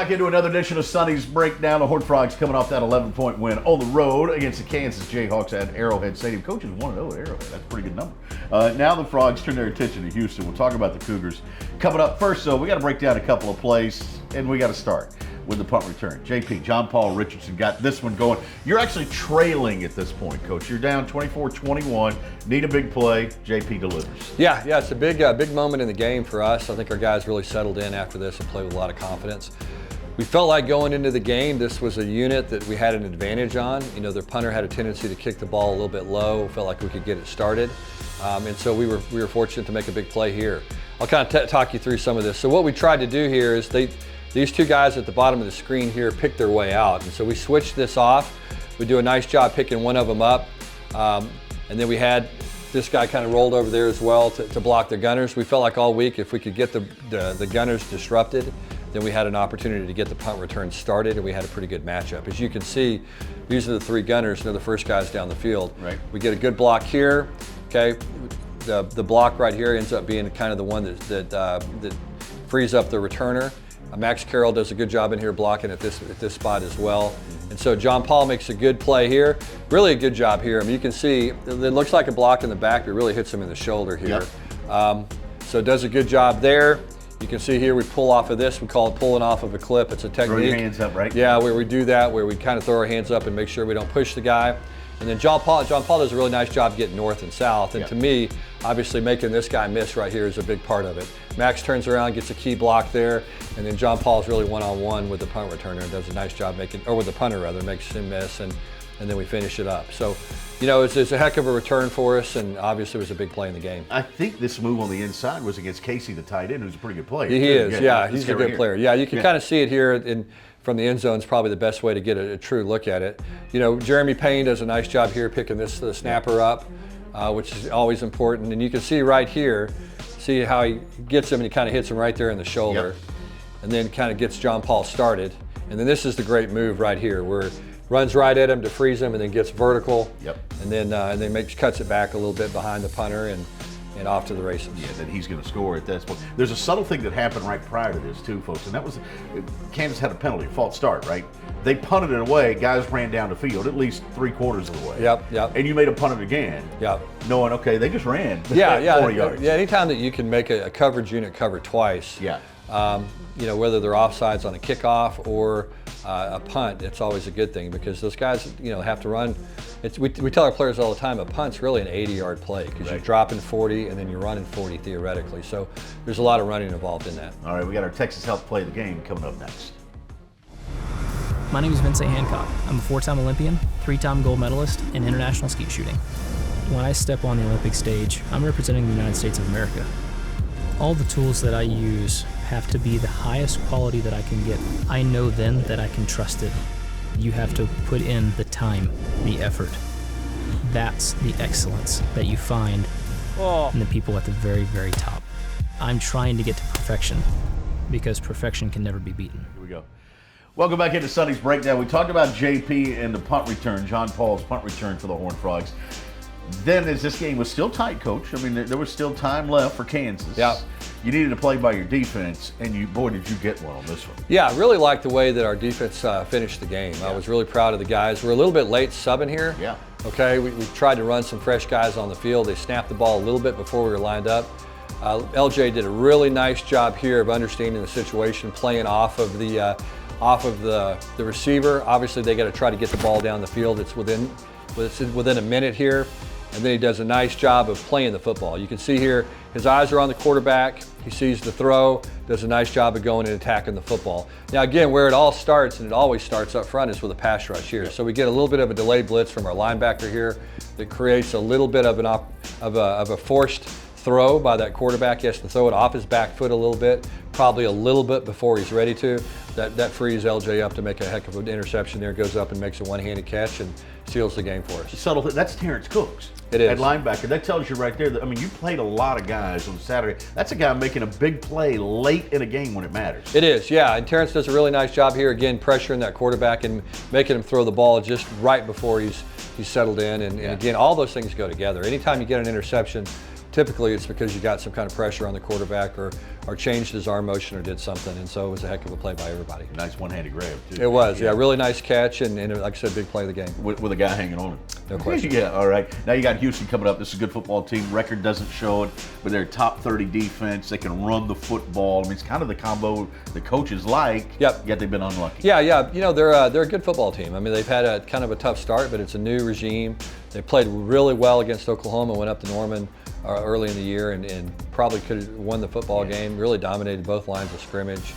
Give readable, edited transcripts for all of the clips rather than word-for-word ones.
back into another edition of Sonny's Breakdown. The Horned Frogs coming off that 11-point win on the road against the Kansas Jayhawks at Arrowhead Stadium. Coaches 1-0 at Arrowhead. That's a pretty good number. Now the Frogs turn their attention to Houston. We'll talk about the Cougars. Coming up first, though, we got to break down a couple of plays, and we got to start with the punt return. JP, John Paul Richardson got this one going. You're actually trailing at this point, Coach. You're down 24-21. Need a big play. JP delivers. Yeah, it's a big moment in the game for us. I think our guys really settled in after this and played with a lot of confidence. We felt like going into the game, this was a unit that we had an advantage on. You know, their punter had a tendency to kick the ball a little bit low. Felt like we could get it started, and so we were fortunate to make a big play here. I'll kind of talk you through some of this. So what we tried to do here is these two guys at the bottom of the screen here picked their way out, and so we switched this off. We do a nice job picking one of them up, and then we had this guy kind of rolled over there as well to block the gunners. We felt like all week if we could get the gunners disrupted, then we had an opportunity to get the punt return started, and we had a pretty good matchup. As you can see, these are the three gunners. They're the first guys down the field. Right. We get a good block here. Okay, the block right here ends up being kind of the one that frees up the returner. Max Carroll does a good job in here blocking at this spot as well. And so John Paul makes a good play here. Really a good job here. I mean, you can see it looks like a block in the back, but it really hits him in the shoulder here. Yep. So does a good job there. You can see here we pull off of this. We call it pulling off of a clip. It's a technique. Throw your hands up, right? Yeah, where we do that, where we kind of throw our hands up and make sure we don't push the guy. And then John Paul does a really nice job getting north and south. And to me, obviously making this guy miss right here is a big part of it. Max turns around, gets a key block there, and then John Paul's really one-on-one with the punt returner and does a nice job with the punter rather, makes him miss, and then we finish it up. So, you know, it's a heck of a return for us, and obviously it was a big play in the game. I think this move on the inside was against Casey, the tight end, who's a pretty good player. He is, yeah, he's a good player. Yeah, you can kind of see it here from the end zone is probably the best way to get a true look at it. You know, Jeremy Payne does a nice job here picking the snapper up, which is always important. And you can see right here, see how he gets him and he kind of hits him right there in the shoulder, and then kind of gets John Paul started. And then this is the great move right here where it runs right at him to freeze him and then gets vertical. And then cuts it back a little bit behind the punter and off to the races. Yeah, that he's going to score at this point. There's a subtle thing that happened right prior to this too, folks, and that was Kansas had a penalty, false start, right? They punted it away, guys ran down the field at least 3/4 of the way. Yep. And you made a punt it again. Yep. Knowing, okay, they just ran 40 yards. Yeah, anytime that you can make a coverage unit cover twice, you know, whether they're offsides on a kickoff or a punt, it's always a good thing because those guys, you know, have to run. We tell our players all the time, a punt's really an 80-yard play because you're dropping 40 and then you're running 40 theoretically. So there's a lot of running involved in that. All right, we got our Texas Health Play of the Game coming up next. My name is Vincent Hancock. I'm a 4-time Olympian, 3-time gold medalist in international skeet shooting. When I step on the Olympic stage, I'm representing the United States of America. All the tools that I use have to be the highest quality that I can get. I know then that I can trust it. You have to put in the time, the effort. That's the excellence that you find in the people at the very, very top. I'm trying to get to perfection because perfection can never be beaten. Here we go. Welcome back into Sonny's Breakdown. We talked about JP and the punt return, John Paul's punt return for the Horned Frogs. Then as this game was still tight, Coach, I mean, there was still time left for Kansas. Yeah. You needed to play by your defense, and boy, did you get one on this one. Yeah, I really liked the way that our defense finished the game. I was really proud of the guys. We're a little bit late subbing here. Yeah. Okay, we tried to run some fresh guys on the field. They snapped the ball a little bit before we were lined up. LJ did a really nice job here of understanding the situation, playing off of the receiver. Obviously, they got to try to get the ball down the field. It's within a minute here. And then he does a nice job of playing the football. You can see here, his eyes are on the quarterback. He sees the throw, does a nice job of going and attacking the football. Now again, where it all starts, and it always starts up front, is with a pass rush here. So we get a little bit of a delayed blitz from our linebacker here that creates a little bit of a forced throw by that quarterback. He has to throw it off his back foot a little bit, probably a little bit before he's ready to. That frees LJ up to make a heck of an interception there, goes up and makes a one-handed catch and seals the game for us. Subtle thing. That's Terrence Cooks. It is. At linebacker. That tells you right there that, I mean, you played a lot of guys on Saturday. That's a guy making a big play late in a game when it matters. It is, yeah. And Terrence does a really nice job here, again, pressuring that quarterback and making him throw the ball just right before he's settled in. And again, all those things go together. Anytime you get an interception typically it's because you got some kind of pressure on the quarterback or changed his arm motion or did something, and so it was a heck of a play by everybody. Nice one-handed grab, too. It was, yeah, really nice catch, and like I said, big play of the game. With a guy hanging on him. No question. Yeah, all right. Now you got Houston coming up. This is a good football team. Record doesn't show it, but they're top 30 defense. They can run the football. I mean, it's kind of the combo the coaches like, Yep. yet they've been unlucky. Yeah, you know, they're a good football team. I mean, they've had a kind of a tough start, but it's a new regime. They played really well against Oklahoma, went up to Norman early in the year and probably could have won the football game, really dominated both lines of scrimmage.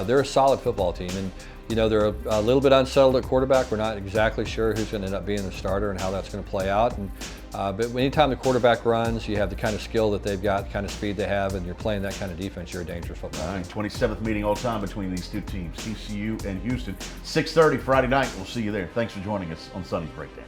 They're a solid football team, and you know, they're a little bit unsettled at quarterback. We're not exactly sure who's going to end up being the starter and how that's going to play out. And, but anytime the quarterback runs, you have the kind of skill that they've got, the kind of speed they have, and you're playing that kind of defense, you're a dangerous football All team. right, 27th meeting all time between these two teams, TCU and Houston. 6:30 Friday night. We'll see you there. Thanks for joining us on Sonny's Breakdown.